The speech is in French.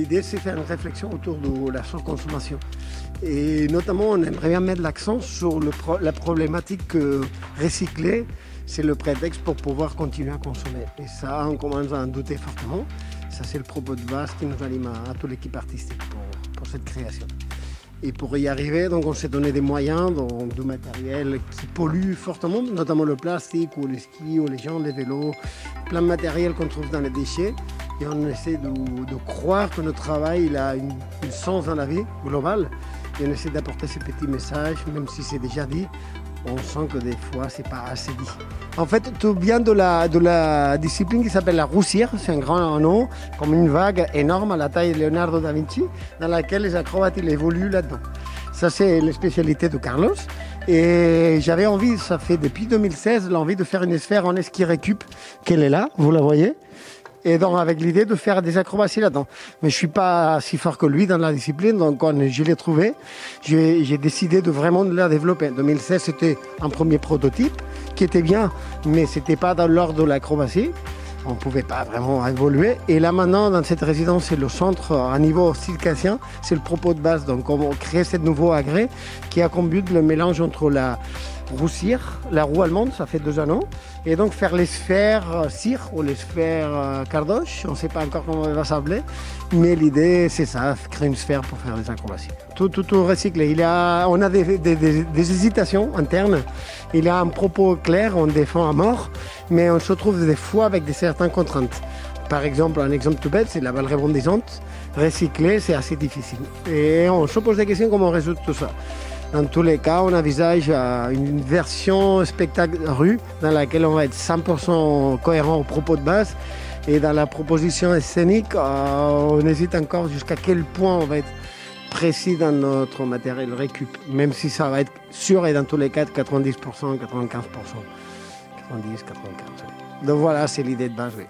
l'idée, c'est faire une réflexion autour de la surconsommation. Et notamment, on aimerait bien mettre l'accent sur la problématique que recycler, c'est le prétexte pour pouvoir continuer à consommer. Et ça, on commence à en douter fortement. Ça, c'est le propos de base qui nous anime à toute l'équipe artistique pour cette création. Et pour y arriver, donc, on s'est donné des moyens, donc, de matériel qui pollue fortement, notamment le plastique ou les skis ou les jambes, les vélos, plein de matériel qu'on trouve dans les déchets. Et on essaie de croire que notre travail il a une sens dans la vie globale. Et on essaie d'apporter ces petits messages, même si c'est déjà dit, on sent que des fois, c'est pas assez dit. En fait, tout vient de la discipline qui s'appelle la roussière. C'est un grand nom, comme une vague énorme à la taille de Leonardo da Vinci, dans laquelle les acrobates ils évoluent là-dedans. Ça, c'est la spécialité de Carlos. Et j'avais envie, ça fait depuis 2016, l'envie de faire une sphère en ski récup, qu'elle est là, vous la voyez. Et donc, avec l'idée de faire des acrobaties là-dedans. Mais je suis pas si fort que lui dans la discipline, donc quand je l'ai trouvé, j'ai décidé de vraiment la développer. En 2016, c'était un premier prototype qui était bien, mais c'était pas dans l'ordre de l'acrobatie. On pouvait pas vraiment évoluer. Et là, maintenant, dans cette résidence, c'est le centre à niveau circassien. C'est le propos de base. Donc, on crée ce nouveau agrès qui a comme but le mélange entre la roussière, la roue allemande, ça fait 2 anneaux, et donc faire les sphères cire ou les sphères cardoche, on ne sait pas encore comment elle va s'appeler, mais l'idée c'est ça, créer une sphère pour faire des acrobaties. Tout recyclé. On a des hésitations internes, il y a un propos clair, on défend à mort, mais on se trouve des fois avec certaines contraintes. Par exemple, un exemple tout bête, c'est la balle rebondissante. Recycler, c'est assez difficile. Et on se pose des questions comment on résout tout ça. Dans tous les cas, on envisage une version spectacle rue dans laquelle on va être 100% cohérent au propos de base. Et dans la proposition scénique, on hésite encore jusqu'à quel point on va être précis dans notre matériel récup. Même si ça va être sûr et dans tous les cas 90%, 95%, 90, 95%. Donc voilà, c'est l'idée de base. Oui.